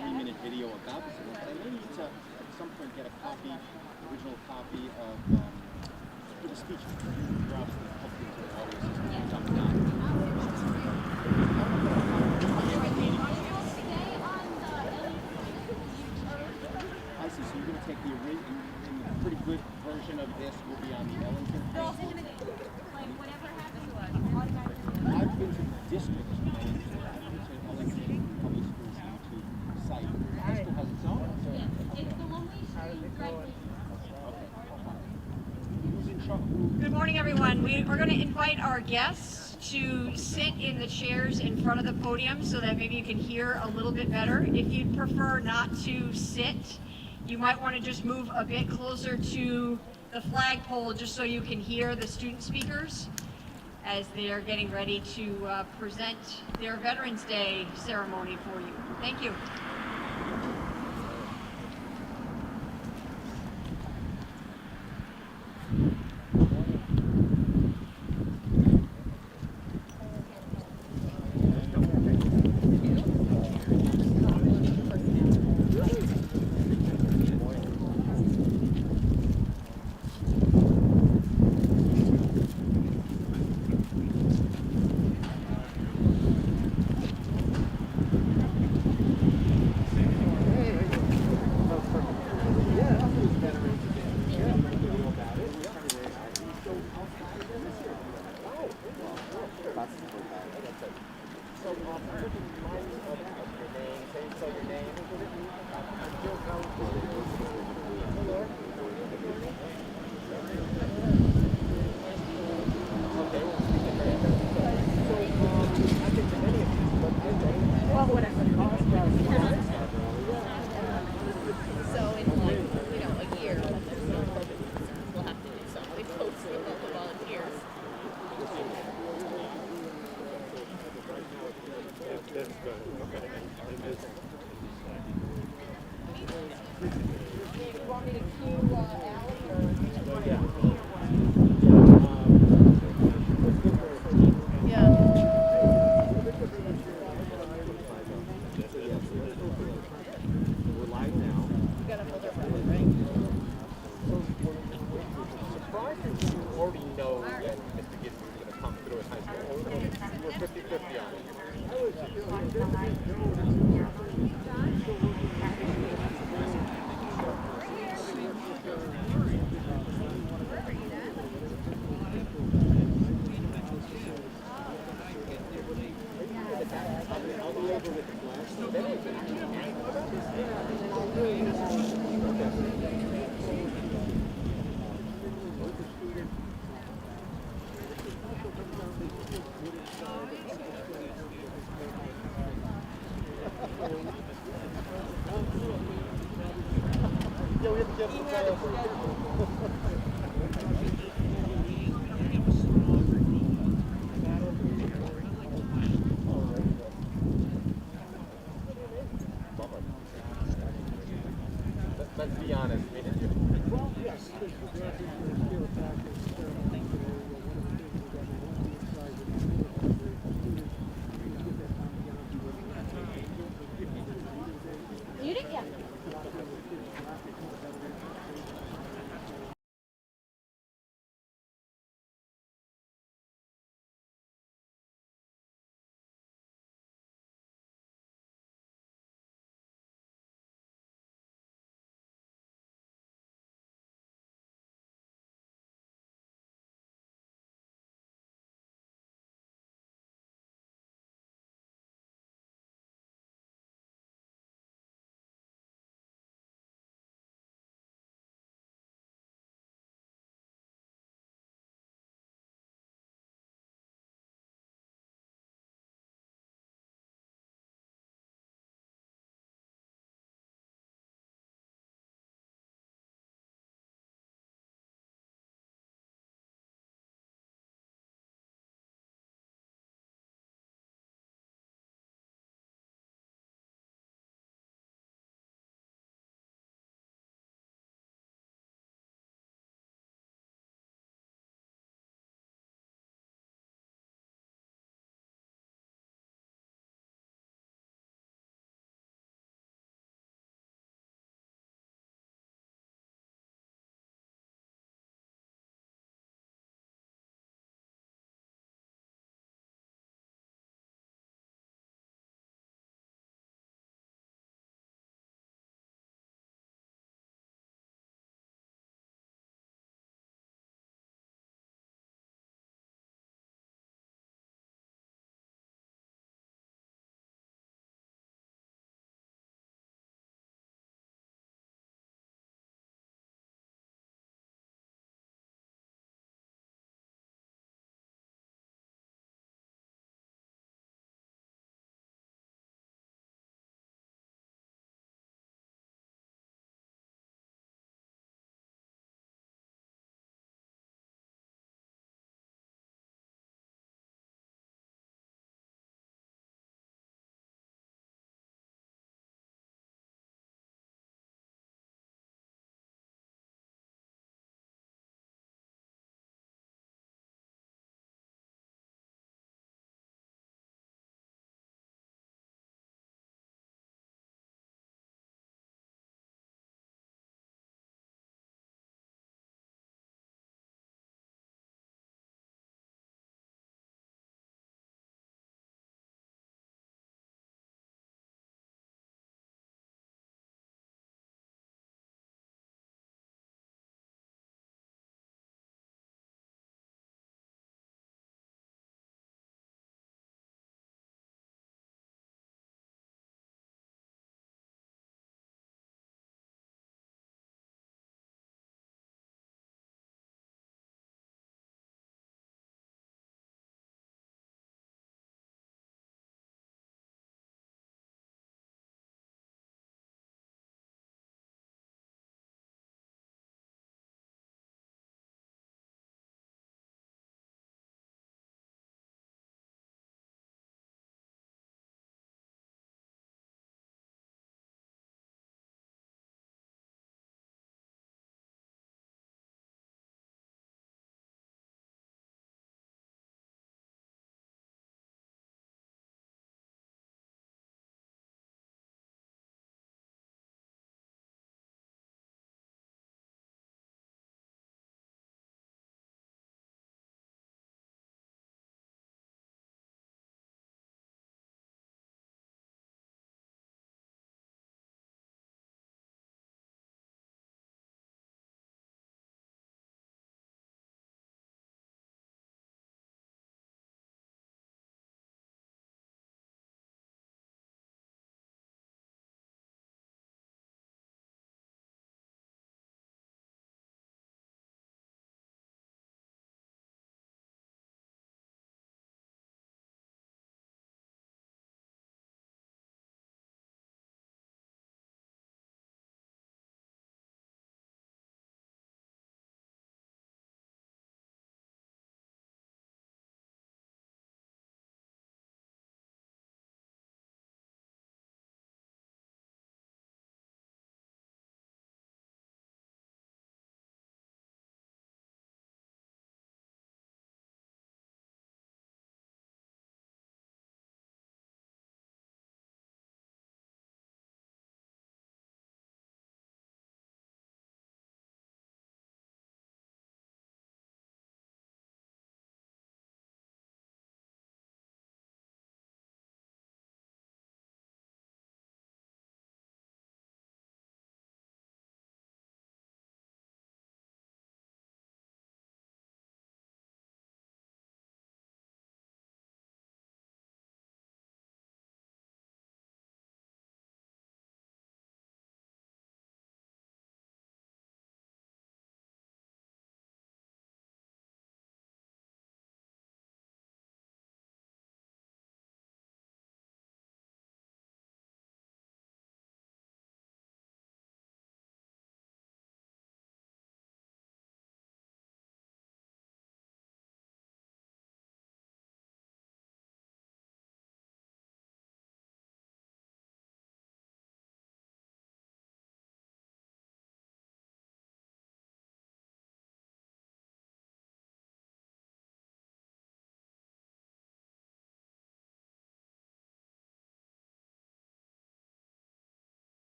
3-minute video about this event, but I may need to at some point get a copy, original copy of for the speech. You're obviously helpful to the audio system. I'm not. I see. So you're going to take the original, the pretty good version of this will be on the Ellington. Like whatever happens to us, automatically. I've been to the district and I've been to Ellington Public Schools YouTube site. It still has its own. Yeah, it's the one we streamed directly. Who's in charge? Good morning, everyone. We're going to invite our guests to sit in the chairs in front of the podium so that maybe you can hear a little bit better. If you'd prefer not to sit, you might want to just move a bit closer to the flagpole just so you can hear the student speakers as they are getting ready to present their Veterans Day ceremony for you. Thank you. Let's be honest. Well, yes.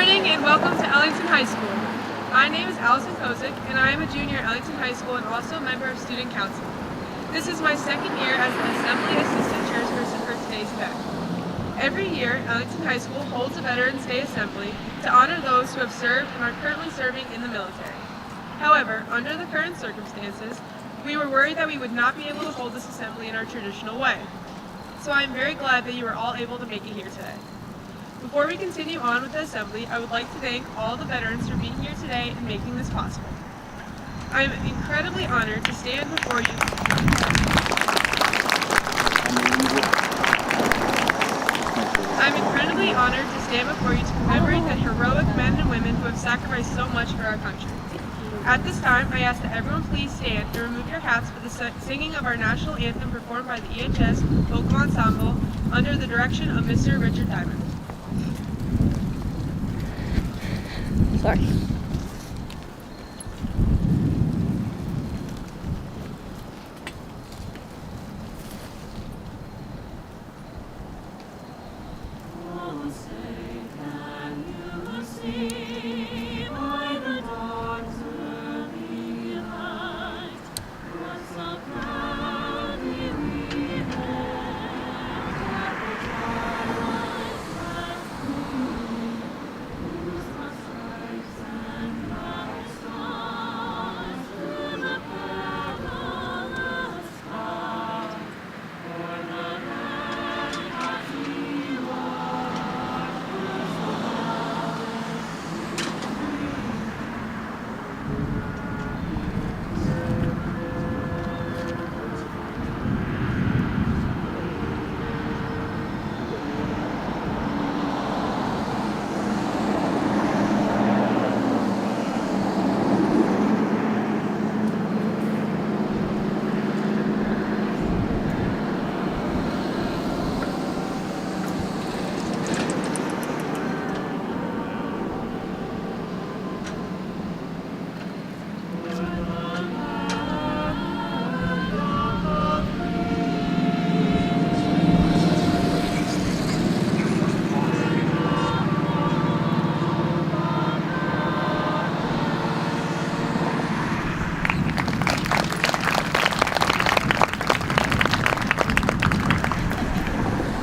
morning and welcome to Ellington High School. My name is Allison Kozik and I am a junior at Ellington High School and also a member of Student Council. This is my second year as an Assembly Assistant Chairperson for today's event. Every year, Ellington High School holds a Veterans Day Assembly to honor those who have served and are currently serving in the military. However, under the current circumstances, we were worried that we would not be able to hold this assembly in our traditional way. So I am very glad that you are all able to make it here today. Before we continue on with the assembly, I would like to thank all the veterans for being here today and making this possible. I am incredibly honored to stand before you. I'm incredibly honored to stand before you to commemorate the heroic men and women who have sacrificed so much for our country. At this time, I ask that everyone please stand and remove your hats for the singing of our national anthem performed by the EHS Vocal Ensemble under the direction of Mr. Richard Diamond. Sorry.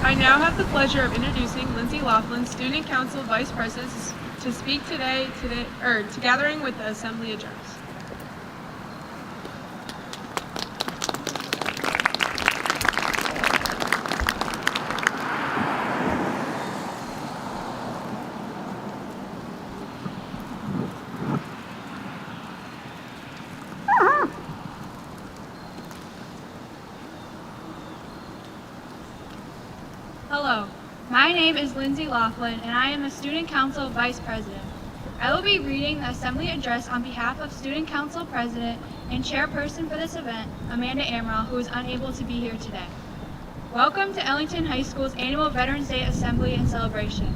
I now have the pleasure of introducing Lindsay Laughlin, Student Council Vice President, to speak today to gathering with the Assembly address. Hello, my name is Lindsay Laughlin and I am a Student Council Vice President. I will be reading the Assembly Address on behalf of Student Council President and Chairperson for this event, Amanda Amaral, who is unable to be here today. Welcome to Ellington High School's annual Veterans Day Assembly and Celebration.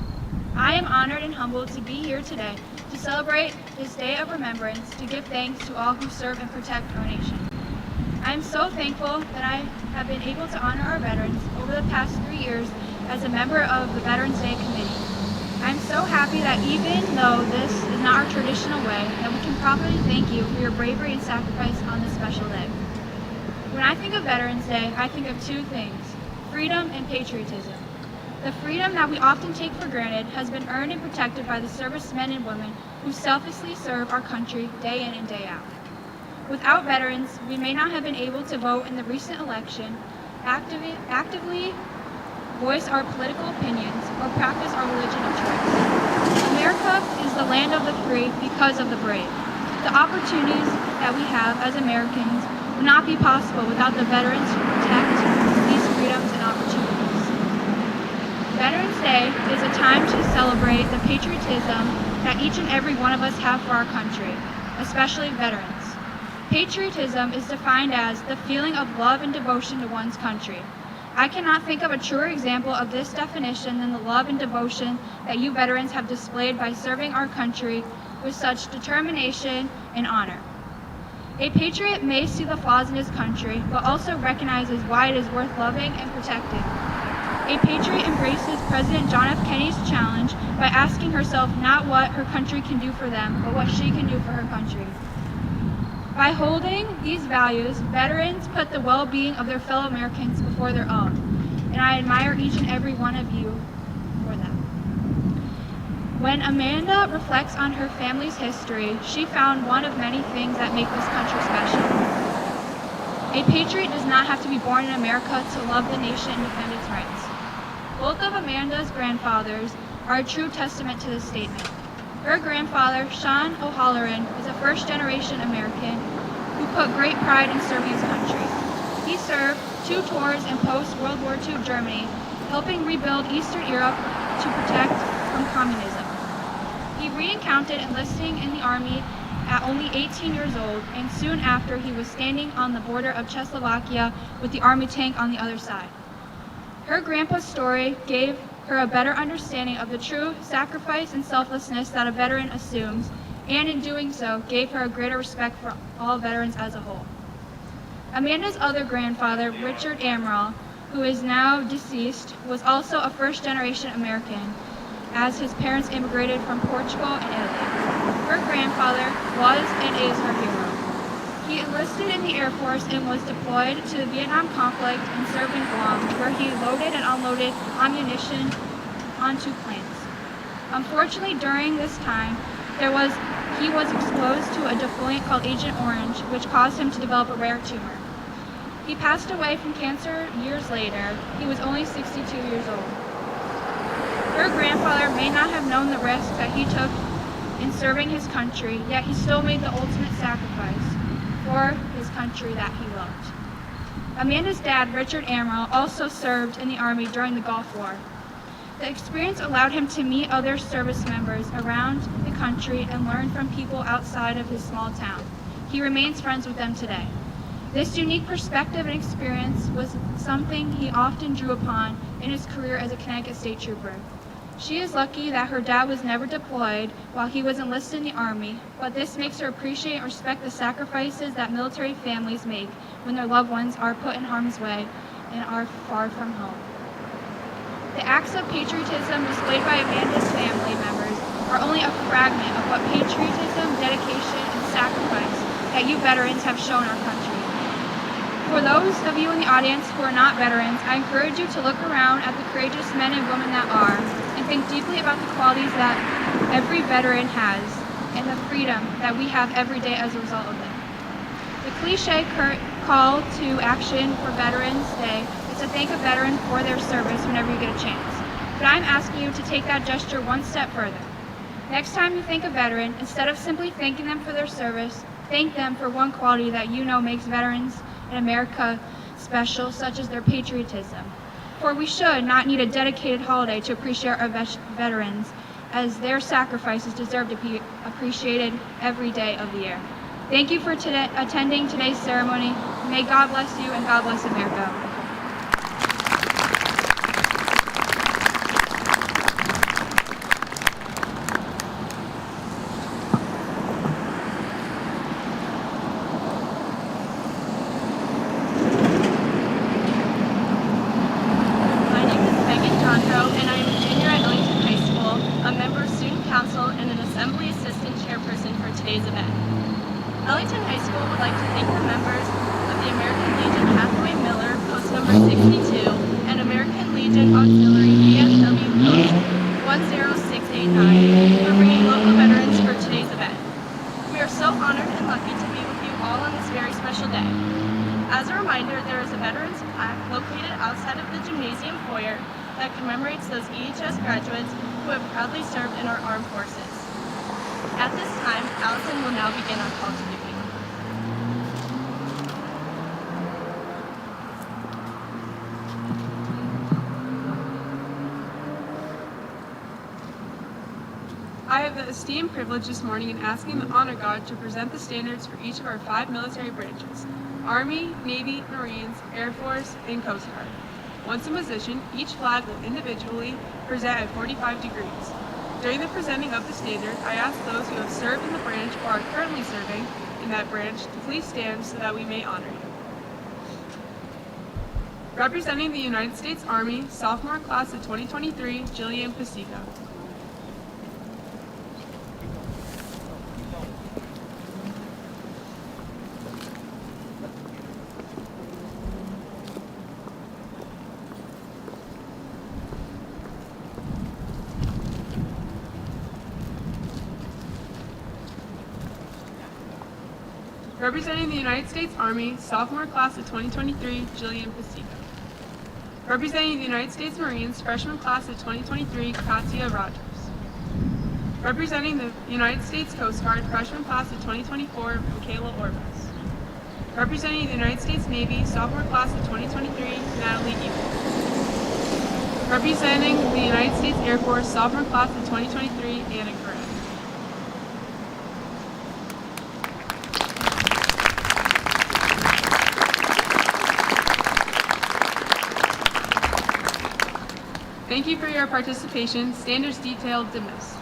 I am honored and humbled to be here today to celebrate this day of remembrance, to give thanks to all who serve and protect our nation. I am so thankful that I have been able to honor our veterans over the past 3 years as a member of the Veterans Day Committee. I'm so happy that even though this is not our traditional way, that we can properly thank you for your bravery and sacrifice on this special day. When I think of Veterans Day, I think of two things: freedom and patriotism. The freedom that we often take for granted has been earned and protected by the servicemen and women who selflessly serve our country day in and day out. Without veterans, we may not have been able to vote in the recent election, actively voice our political opinions, or practice our religion of choice. America is the land of the free because of the brave. The opportunities that we have as Americans would not be possible without the veterans who protect these freedoms and opportunities. Veterans Day is a time to celebrate the patriotism that each and every one of us have for our country, especially veterans. Patriotism is defined as the feeling of love and devotion to one's country. I cannot think of a truer example of this definition than the love and devotion that you veterans have displayed by serving our country with such determination and honor. A patriot may see the flaws in his country, but also recognizes why it is worth loving and protecting. A patriot embraces President John F. Kennedy's challenge by asking herself not what her country can do for them, but what she can do for her country. By holding these values, veterans put the well-being of their fellow Americans before their own, and I admire each and every one of you for that. When Amanda reflects on her family's history, she found one of many things that make this country special. A patriot does not have to be born in America to love the nation and defend its rights. Both of Amanda's grandfathers are a true testament to this statement. Her grandfather, Sean O'Halloran, is a first-generation American who put great pride in serving his country. He served 2 tours in post-World War II Germany, helping rebuild Eastern Europe to protect from communism. He re-encountered enlisting in the Army at only 18 years old, and soon after he was standing on the border of Czechoslovakia with the Army tank on the other side. Her grandpa's story gave her a better understanding of the true sacrifice and selflessness that a veteran assumes, and in doing so, gave her a greater respect for all veterans as a whole. Amanda's other grandfather, Richard Amaral, who is now deceased, was also a first-generation American, as his parents immigrated from Portugal and Italy. Her grandfather was and is her hero. He enlisted in the Air Force and was deployed to the Vietnam conflict and served in Guam, where he loaded and unloaded ammunition onto planes. Unfortunately, during this time, he was exposed to a defoliant called Agent Orange, which caused him to develop a rare tumor. He passed away from cancer years later. He was only 62 years old. Her grandfather may not have known the risks that he took in serving his country, yet he still made the ultimate sacrifice for his country that he loved. Amanda's dad, Richard Amaral, also served in the Army during the Gulf War. The experience allowed him to meet other service members around the country and learn from people outside of his small town. He remains friends with them today. This unique perspective and experience was something he often drew upon in his career as a Connecticut State Trooper. She is lucky that her dad was never deployed while he was enlisted in the Army, but this makes her appreciate and respect the sacrifices that military families make when their loved ones are put in harm's way and are far from home. The acts of patriotism displayed by Amanda's family members are only a fragment of what patriotism, dedication, and sacrifice that you veterans have shown our country. For those of you in the audience who are not veterans, I encourage you to look around at the courageous men and women that are, and think deeply about the qualities that every veteran has, and the freedom that we have every day as a result of it. The cliche call to action for Veterans Day is to thank a veteran for their service whenever you get a chance. But I'm asking you to take that gesture one step further. Next time you thank a veteran, instead of simply thanking them for their service, thank them for one quality that you know makes veterans in America special, such as their patriotism. For we should not need a dedicated holiday to appreciate our veterans, as their sacrifices deserve to be appreciated every day of the year. Thank you for attending today's ceremony. May God bless you and God bless America. And I am a junior at Ellington High School, a member of Student Council, and an Assembly Assistant Chairperson for today's event. Ellington High School would like to thank the members of the American Legion Hathaway Miller, post number 62, and American Legion Auxiliary VFW post 10689 for bringing local veterans for today's event. We are so honored and lucky to be with you all on this very special day. As a reminder, there is a veterans plaque located outside of the gymnasium foyer that commemorates those EHS graduates who have proudly served in our armed forces. At this time, Allison will now begin our call to duty. I have the esteemed privilege this morning in asking the Honor God to present the standards for each of our 5 military branches: Army, Navy, Marines, Air Force, and Coast Guard. Once in position, each flag will individually present at 45 degrees. During the presenting of the standard, I ask those who have served in the branch or are currently serving in that branch to please stand so that we may honor you. Representing the United States Army, sophomore class of 2023, Jillian Pasica. Representing the United States Army, sophomore class of 2023, Jillian Pasica. Representing the United States Marines, freshman class of 2023, Katia Rogers. Representing the United States Coast Guard, freshman class of 2024, Michaela Orbis. Representing the United States Navy, sophomore class of 2023, Natalie Eagle. Representing the United States Air Force, sophomore class of 2023, Anna Grant. Thank you for your participation. Standards detailed dismissed.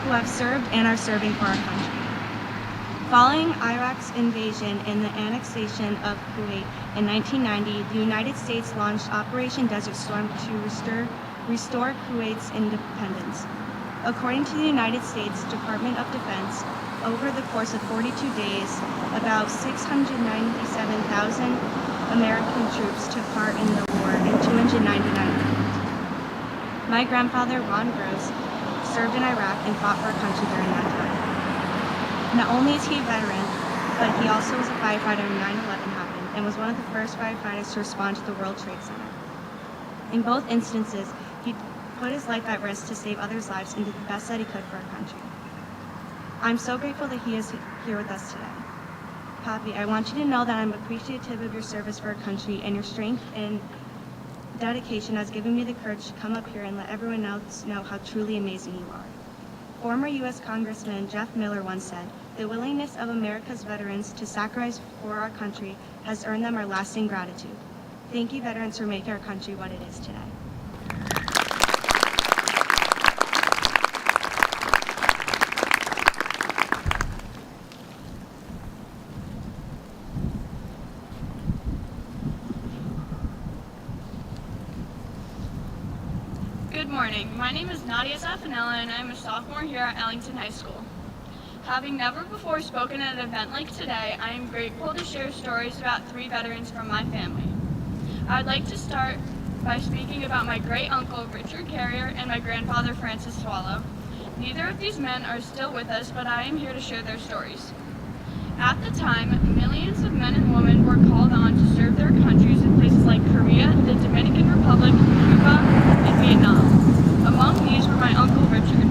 who have served and are serving for our country. Following Iraq's invasion and the annexation of Kuwait in 1990, the United States launched Operation Desert Storm to restore Kuwait's independence. According to the United States Department of Defense, over the course of 42 days, about 697,000 American troops took part in the war in 299 countries. My grandfather, Ron Gross, served in Iraq and fought for our country during that time. Not only is he a veteran, but he also was a firefighter when 9/11 happened and was one of the first firefighters to respond to the World Trade Center. In both instances, he put his life at risk to save others' lives and did the best that he could for our country. I'm so grateful that he is here with us today. Papi, I want you to know that I'm appreciative of your service for our country, and your strength and dedication has given me the courage to come up here and let everyone else know how truly amazing you are. Former U.S. Congressman Jeff Miller once said, "The willingness of America's veterans to sacrifice for our country has earned them our lasting gratitude." Thank you, veterans, for making our country what it is today. Good morning. My name is Nadia Zafanella, and I'm a sophomore here at Ellington High School. Having never before spoken at an event like today, I am grateful to share stories about 3 veterans from my family. I'd like to start by speaking about my great-uncle, Richard Carrier, and my grandfather, Francis Swallow. Neither of these men are still with us, but I am here to share their stories. At the time, millions of men and women were called on to serve their countries in places like Korea, the Dominican Republic, Cuba, and Vietnam. Among these were my Uncle Richard,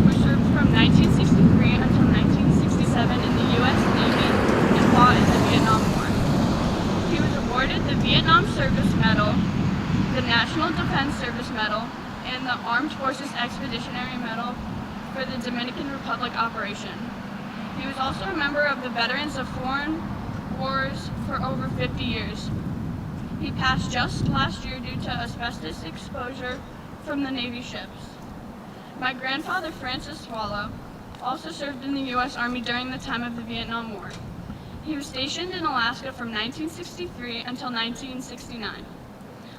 who served from 1963 until 1967 in the U.S. Navy and fought in the Vietnam War. He was awarded the Vietnam Service Medal, the National Defense Service Medal, and the Armed Forces Expeditionary Medal for the Dominican Republic operation. He was also a member of the Veterans of Foreign Wars for over 50 years. He passed just last year due to asbestos exposure from the Navy ships. My grandfather, Francis Swallow, also served in the U.S. Army during the time of the Vietnam War. He was stationed in Alaska from 1963 until 1969.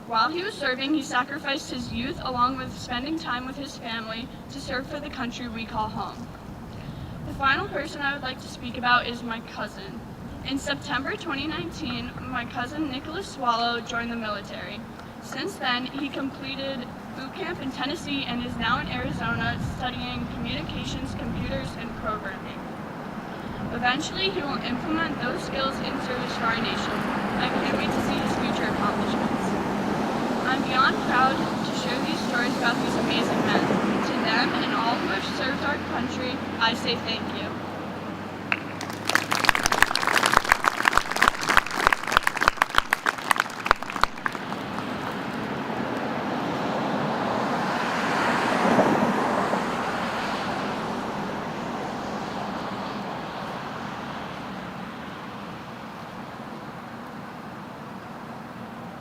While he was serving, he sacrificed his youth along with spending time with his family to serve for the country we call home. The final person I would like to speak about is my cousin. In September 2019, my cousin Nicholas Swallow joined the military. Since then, he completed boot camp in Tennessee and is now in Arizona studying communications, computers, and programming. Eventually, he will implement those skills in service for our nation. I can't wait to see his future accomplishments. I'm beyond proud to share these stories about these amazing men. To them and all who have served our country, I say thank you.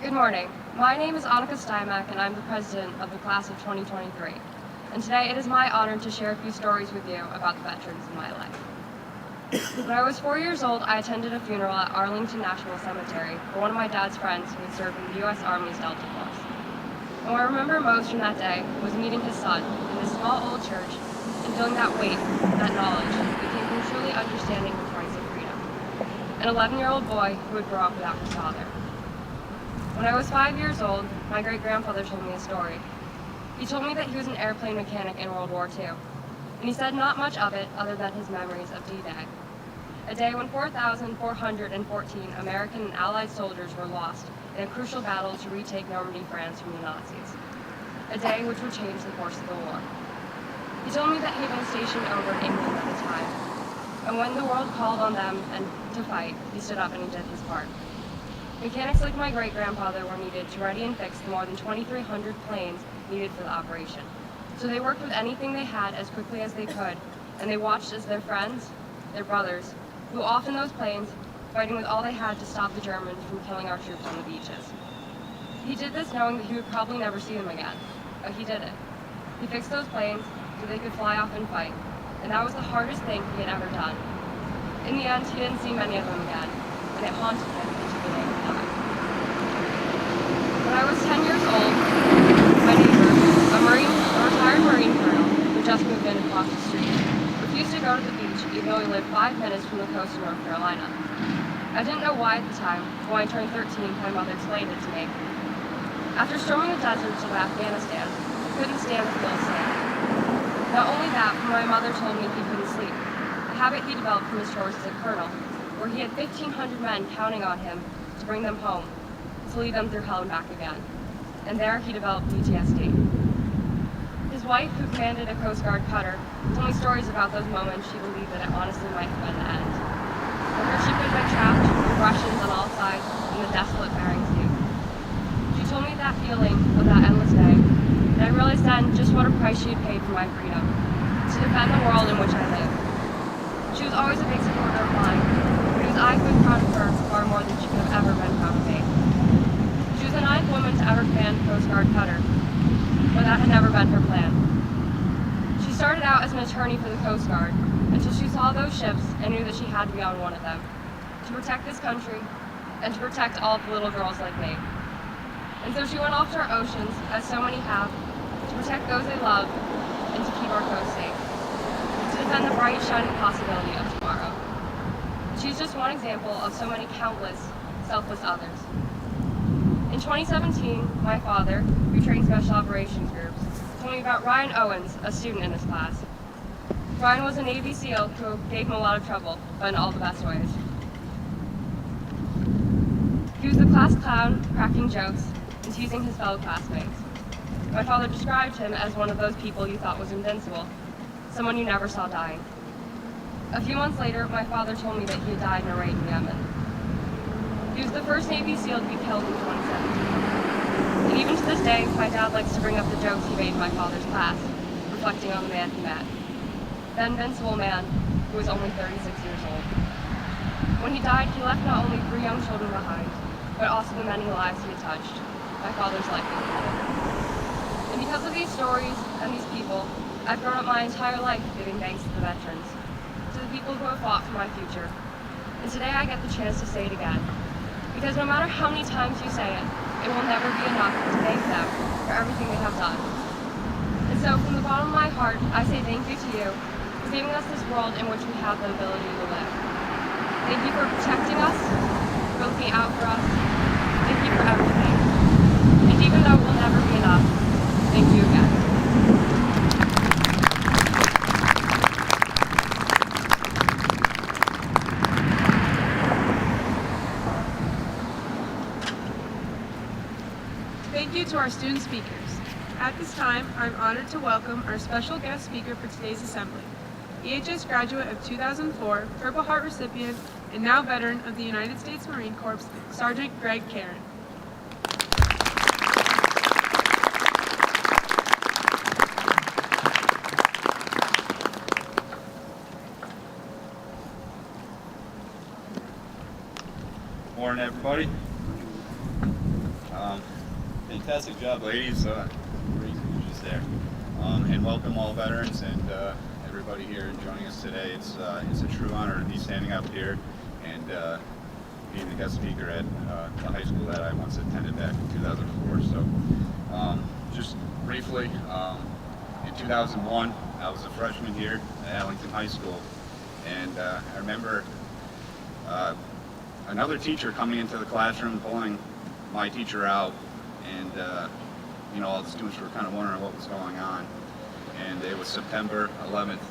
Good morning. My name is Annika Steinmack, and I'm the president of the class of 2023. And today it is my honor to share a few stories with you about the veterans in my life. When I was 4 years old, I attended a funeral at Arlington National Cemetery for one of my dad's friends who had served in the U.S. Army's Delta Force. And what I remember most from that day was meeting his son in this small old church and feeling that weight, that knowledge, that came from truly understanding the price of freedom. An 11-year-old boy who would grow up without his father. When I was 5 years old, my great-grandfather told me a story. He told me that he was an airplane mechanic in World War II, and he said not much of it other than his memories of D-Day, a day when 4,414 American and Allied soldiers were lost in a crucial battle to retake Normandy, France from the Nazis, a day which would change the course of the war. He told me that he had been stationed over in England at the time, and when the world called on them to fight, he stood up and he did his part. Mechanics like my great-grandfather were needed to ready and fix the more than 2,300 planes needed for the operation. So they worked with anything they had as quickly as they could, and they watched as their friends, their brothers, flew off in those planes, fighting with all they had to stop the Germans from killing our troops on the beaches. He did this knowing that he would probably never see them again, but he did it. He fixed those planes so they could fly off and fight, and that was the hardest thing he had ever done. In the end, he didn't see many of them again, and it haunted him into the day he died. When I was 10 years old, my neighbor, a retired Marine colonel, who 5 minutes from the coast of North Carolina. I didn't know why at the time, but when I turned 13, my mother explained it to me. After storming the deserts of Afghanistan, he couldn't stand to feel safe. Not only that, but my mother told me he couldn't sleep, a habit he developed from his tours as a colonel, where he had 1,500 men counting on him to bring them home, to lead them through hell and back again. And there he developed PTSD. His wife, who commanded a Coast Guard cutter, told me stories about those moments she believed that it honestly might have been the end. Where her ship had been trapped with Russians on all sides in the desolate Bering Sea. She told me that feeling of that endless day, and I realized then just what a price she had paid for my freedom, to defend the world in which I live. She was always a big supporter of mine, but it was I who was proud of her far more than she could have ever been proud of me. She was the 9th woman to ever command a Coast Guard cutter, but that had never been her plan. She started out as an attorney for the Coast Guard until she saw those ships and knew that she had to be on one of them, to protect this country and to protect all the little girls like me. And so she went off to our oceans, as so many have, to protect those they love and to keep our coast safe, to defend the bright, shining possibility of tomorrow. She's just one example of so many countless, selfless others. In 2017, my father, who trained Special Operations Groups, told me about Ryan Owens, a student in his class. Ryan was a Navy SEAL who gave him a lot of trouble, but in all the best ways. He was the class clown, cracking jokes, and teasing his fellow classmates. My father described him as one of those people you thought was invincible, someone you never saw dying. A few months later, my father told me that he had died in a raid in Yemen. He was the first Navy SEAL to be killed in 2017. And even to this day, my dad likes to bring up the jokes he made in my father's class, reflecting on the man he met. The invincible man who was only 36 years old. When he died, he left not only 3 young children behind, but also the many lives he had touched. My father's life included. And because of these stories and these people, I've grown up my entire life giving thanks to the veterans, to the people who have fought for my future. And today I get the chance to say it again. Because no matter how many times you say it, it will never be enough to thank them for everything they have done. And so from the bottom of my heart, I say thank you to you for giving us this world in which we have the ability to live. Thank you for protecting us, for looking out for us. Thank you for everything. And even though it will never be enough, thank you again. Thank you to our student speakers. At this time, I'm honored to welcome our special guest speaker for today's assembly, EHS graduate of 2004, Purple Heart recipient, and now veteran of the United States Marine Corps, Sergeant Greg Karen. Morning, everybody. Fantastic job, ladies. Great speeches there. And welcome all veterans and everybody here joining us today. It's a true honor to be standing up here and being the guest speaker at the high school that I once attended back in 2004. So, just briefly, in 2001, I was a freshman here at Ellington High School, and I remember another teacher coming into the classroom, pulling my teacher out, and all the students were kind of wondering what was going on. And it was September 11th,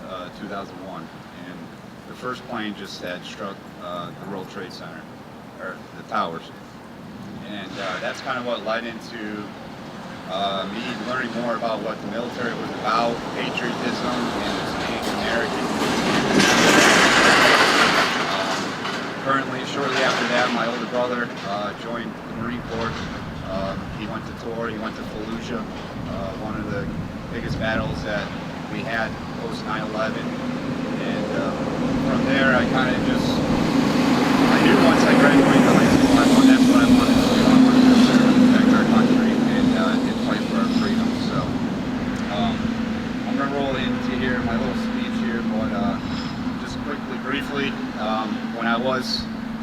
2001, and the first plane just had struck the World Trade Center, or the towers. And that's kind of what led into me learning more about what the military was about, patriotism, and being American. Currently, shortly after that, my older brother joined the Marine Corps. He went to tour, he went to Fallujah, one of the biggest battles that we had post 9/11. And from there, I kind of I knew once I graduated high school, that's what I wanted to do. I wanted to serve and protect our country and fight for our freedom. So I'm going to roll into here, my little speech here, but just quickly, briefly,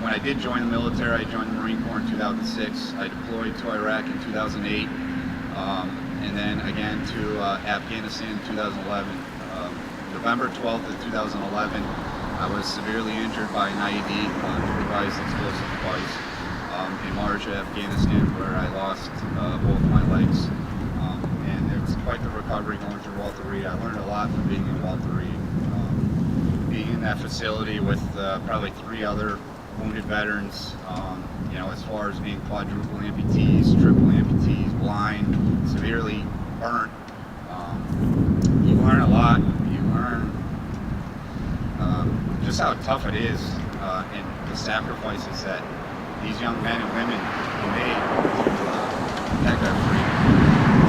when I did join the military, I joined the Marine Corps in 2006. I deployed to Iraq in 2008, and then again to Afghanistan in 2011. November 12th of 2011, I was severely injured by an IED, improvised explosive device, in March of Afghanistan, where I lost both my legs. And it was quite the recovery going through Walter Reed. I learned a lot from being in Walter Reed. Being in that facility with probably 3 other wounded veterans, you know, as far as being quadruple amputees, triple amputees, blind, severely burnt. You learn a lot. You learn just how tough it is and the sacrifices that these young men and women made to protect our freedom.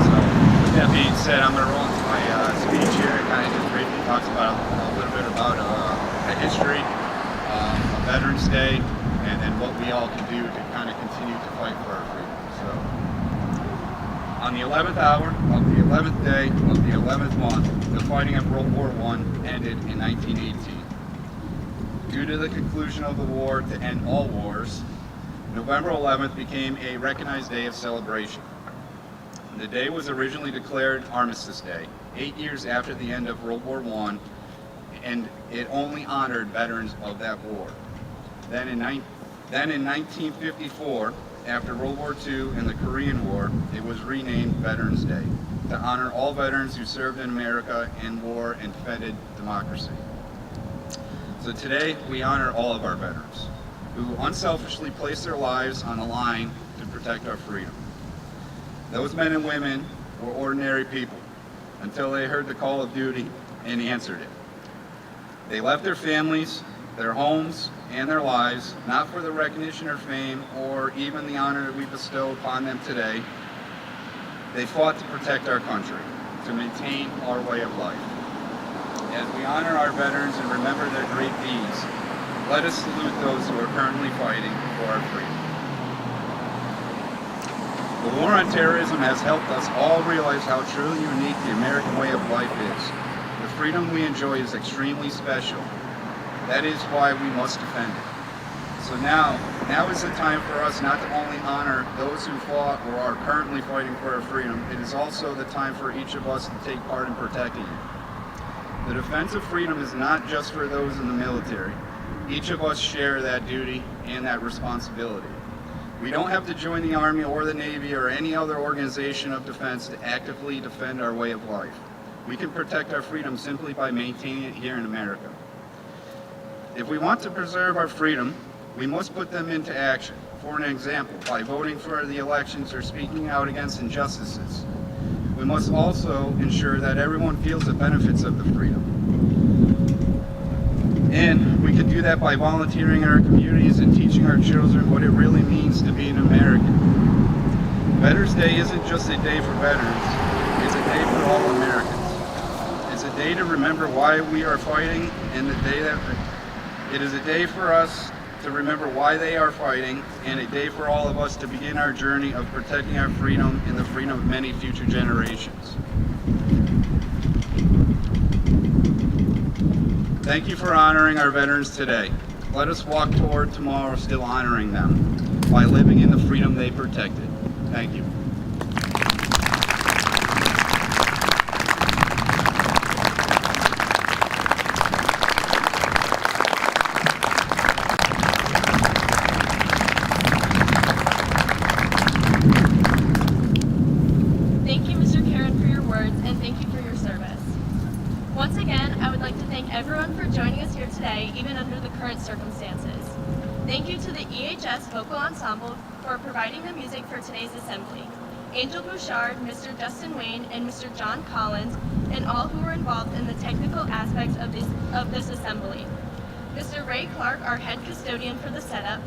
So with that being said, I'm going to roll into my speech here. It kind of just briefly talks about a little bit about the history of Veterans Day, and then what we all can do to kind of continue to fight for our freedom. So, on the 11th hour of the 11th day of the 11th month, the fighting of World War I ended in 1918. Due to the conclusion of the war to end all wars, November 11th became a recognized day of celebration. The day was originally declared Armistice Day, 8 years after the end of World War I, and it only honored veterans of that war. Then in 1954, after World War II and the Korean War, it was renamed Veterans Day to honor all veterans who served in America in war and defended democracy. So today, we honor all of our veterans who unselfishly placed their lives on the line to protect our freedom. Those men and women were ordinary people until they heard the call of duty and answered it. They left their families, their homes, and their lives, not for the recognition or fame or even the honor that we bestow upon them today. They fought to protect our country, to maintain our way of life. As we honor our veterans and remember their great deeds, let us salute those who are currently fighting for our freedom. The war on terrorism has helped us all realize how truly unique the American way of life is. The freedom we enjoy is extremely special. That is why we must defend it. So now is the time for us not to only honor those who fought or are currently fighting for our freedom, it is also the time for each of us to take part in protecting it. The defense of freedom is not just for those in the military. Each of us share that duty and that responsibility. We don't have to join the Army or the Navy or any other organization of defense to actively defend our way of life. We can protect our freedom simply by maintaining it here in America. If we want to preserve our freedom, we must put them into action. For an example, by voting for the elections or speaking out against injustices. We must also ensure that everyone feels the benefits of the freedom. And we can do that by volunteering in our communities and teaching our children what it really means to be an American. Veterans Day isn't just a day for veterans, it's a day for all Americans. It's a day to remember why we are fighting, and it is a day for us to remember why they are fighting, and a day for all of us to begin our journey of protecting our freedom and the freedom of many future generations. Thank you for honoring our veterans today. Let us walk toward tomorrow still honoring them by living in the freedom they protected. Thank you. Thank you, Mr. Karen, for your words, and thank you for your service. Once again, I would like to thank everyone for joining us here today, even under the current circumstances. Thank you to the EHS Vocal Ensemble for providing the music for today's assembly. Angel Bouchard, Mr. Justin Wayne, and Mr. John Collins, and all who were involved in the technical aspects of this assembly. Mr. Ray Clark, our head custodian for the setup,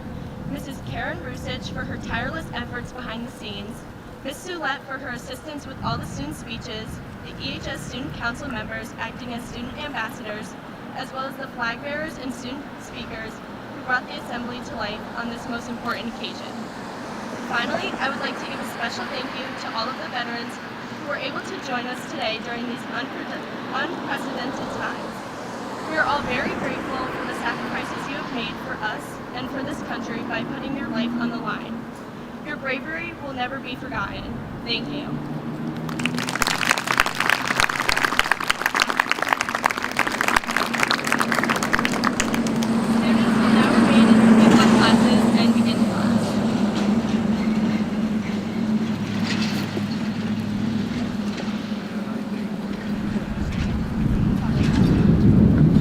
Mrs. Karen Rusich for her tireless efforts behind the scenes, Ms. Soulette for her assistance with all the student speeches, the EHS Student Council members acting as student ambassadors, as well as the flag bearers and student speakers who brought the assembly to life on this most important occasion. Finally, I would like to give a special thank you to all of the veterans who were able to join us today during these unprecedented times. We are all very grateful for the sacrifices you have made for us and for this country by putting your life on the line. Your bravery will never be forgotten. Thank you.